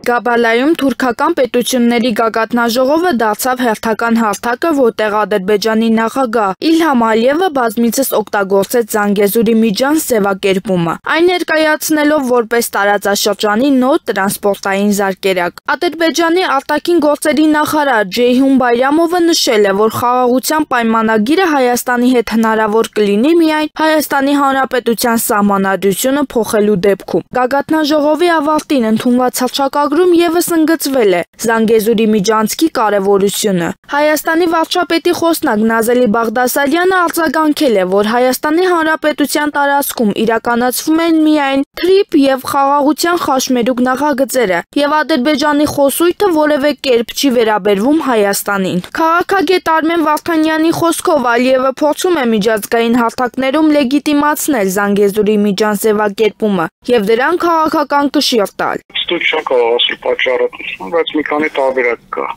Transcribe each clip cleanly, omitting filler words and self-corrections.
Գաբալայում թուրքական պետությունների գագաթնաժողովը դարձավ հերթական հարթակը, որտեղ Ադրբեջանի նախագահ Իլհամ Ալիևը բազմիցս օգտագործեց Զանգեզուրի միջանց ձևակերպումը, այն ներկայացնելով որպես տարածաշրջանի նոր տրանսպորտային զարկերակ։ Ադրբեջանի արտաքին գործերի նախարար Ջեյհուն Բայրամովը նշել է, որ խաղաղության պայմանագիրը Հայաստանի հետ հնարավոր կլինի միայն Հայաստանի Հանրապետության սահմանադրությունը փոխելու դեպքում։ Գագաթնաժողովի ավարտին ընդունված հռչակագրում ևս ընդգծվել է Զանգեզուրի միջանցքի կարևորությունը։ Հայաստանի վարչապետի խոսնակ Նազելի Բաղդասարյանը արձագանքել է, որ Հայաստանի Հանրապետության տարածքում իրականացվում են միայն թրիփ եւ խաղաղության խաշմերուկ նախագծերը, եւ Ադրբեջանի խոսույթը որևէ կերպ չի վերաբերվում Հայաստանին։ Քաղաքագետ Արմեն Վարդանյանի խոսքով Ալիևը փորձում է միջազգային հարթակներում լեգիտիմացնել Զանգեզուրի միջանց ձևակերպումը եւ դրան քաղաքական կշիռ տալ։ Ստույգ չեմ կարող ասել պատճառը, բայց մի քանի տարբերակ կա։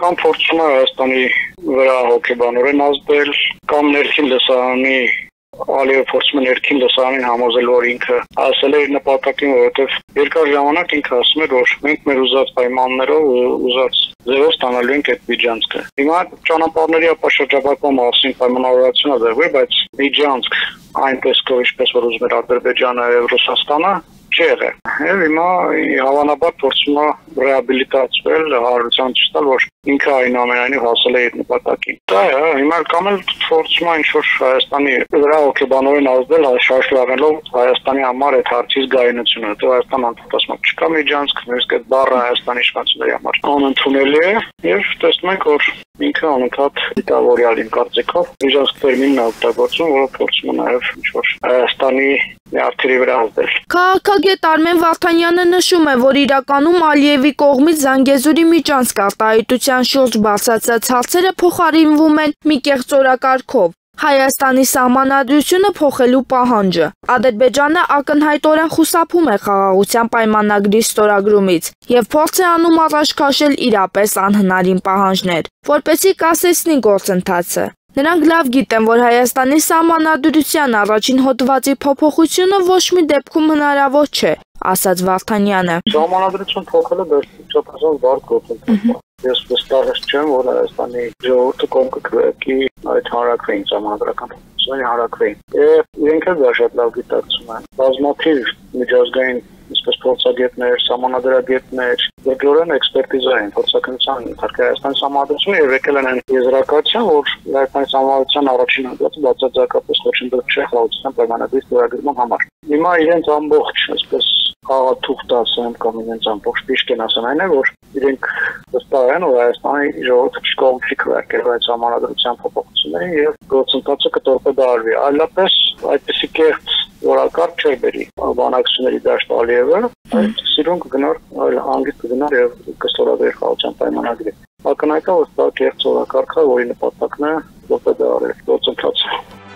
Կամ փորձում է Հայաստանի վրա հոգեբանորեն ազդել, կամ ներքին լսարանի Ալիևը փորձում է ներքին լսարանին համոզել, որ ինքը ասել է իր նպատակին, որովհետև երկար ժամանակ ինքը ասում էր, որ մենք մեր ուզած պայմաններով ուզած ձևով ստանալու ենք այդ միջանցքը։ Հիմա ճանապարհների ապաշրջապատման մասին պայմանավորվածություն է դրվել, բայց միջանցք այնպես ինչպես որ ուզում էր Ադրբեջանը եւ Ռուսաստանը չի եղել։ Եվ հիմա հավանաբար փորձում է ռեաբիլիտացվել, հարության չտալ, որ ինքը այնուամենայնիվ հասել է իր նպատակին։ Դա է, հիմա կամ էլ փորձում է ինչ-որ Հայաստանի վրա հոգեբանորեն ազդել, շարժվելով Հայաստանի համար այդ հարցի զգայունությունը, որտեղ Հայաստան անդրադառնում չկա միջանցք, նույնիսկ այդ բառը Հայաստանի իշխանությունների համար անընդունելի է, եւ տեսնում ենք, որ ինքը անընդհատ դիտավորյալին կարծիքով միջանցք տերմինն է օգտագործում, որը փորձում է նաեւ ինչ-որ Հայաստանի արտերի վրա ազդել։ Քաղաքագետ Արմեն Վարդանյանը նշում է, որ իրականում Ալիևի կողմից Զանգեզուրի միջանցք արտահայտության շուրջ բարձրացած հարցերը փոխարինվում են մի կեղծ օրակարգով։ Հայաստանի սահմանադրությունը փոխելու պահանջը։ Ադրբեջանը ակնհայտորեն խուսափում է խաղաղության պայմանագրի ստորագրումից եւ փորձ է անում առաջ քաշել իրապես անհնարին պահանջներ, որպեսզի կասեցնի գործընթացը։ Նրանք լավ գիտեն, որ Հայաստանի սահմանադրության առաջին հոդվածի փոփոխությունը ոչ մի դեպքում հնարավոր չէ, ասաց Վարդանյանը։ Սահմանադրություն փոխելը դեռ բարդ գործընթաց է։ Ես վստահ չեմ, որ Հայաստանի ժողովուրդը կողմ կգրկի այդ հանրաքվեին սահմանադրական փոփոխությունների հանրաքվեին։ Եվ իրենք էլ դա շատ լավ գիտակցում են։ Բազմաթիվ միջազգային ինչպես փորձագետներ, սահմանադրագետներ, երկրորեն էքսպերտիզա են, փորձակնության ընթացքում Հայաստանի սահմանադրությունը եւ եկել են եզրակացության, որ Հայաստանի սահմանադրության առաջին հոդվածը բացարձակապես խոչընդոտ չէ խաղաղության պայմանագրի ստորագրման համար։ Հիմա իրենց ամբողջ, այսպես խաղաթուղթ ասեմ կամ իրենց ամբողջ պիշկեն ասեմ այն է, որ իրենք վստահ են, որ Հայաստանի ժողովուրդը չկողմ չի քվեարկել այդ սահմանադրության փոփոխություններին եւ գործընթացը կտորպեդարվի։ Այլապես այդպիսի կեղծ որակարգ չէր բերի բանակցությունների դաշտ Ալիևը, այդ սիրուն կգնար, այլ հանգիստ կգնար եւ կստորագրեր խաղաղության պայմանագրի։ Ակնհայտ է, որ դա կեղծ որակարգ է, որի նպատակն է տորպեդարել գործընթացը։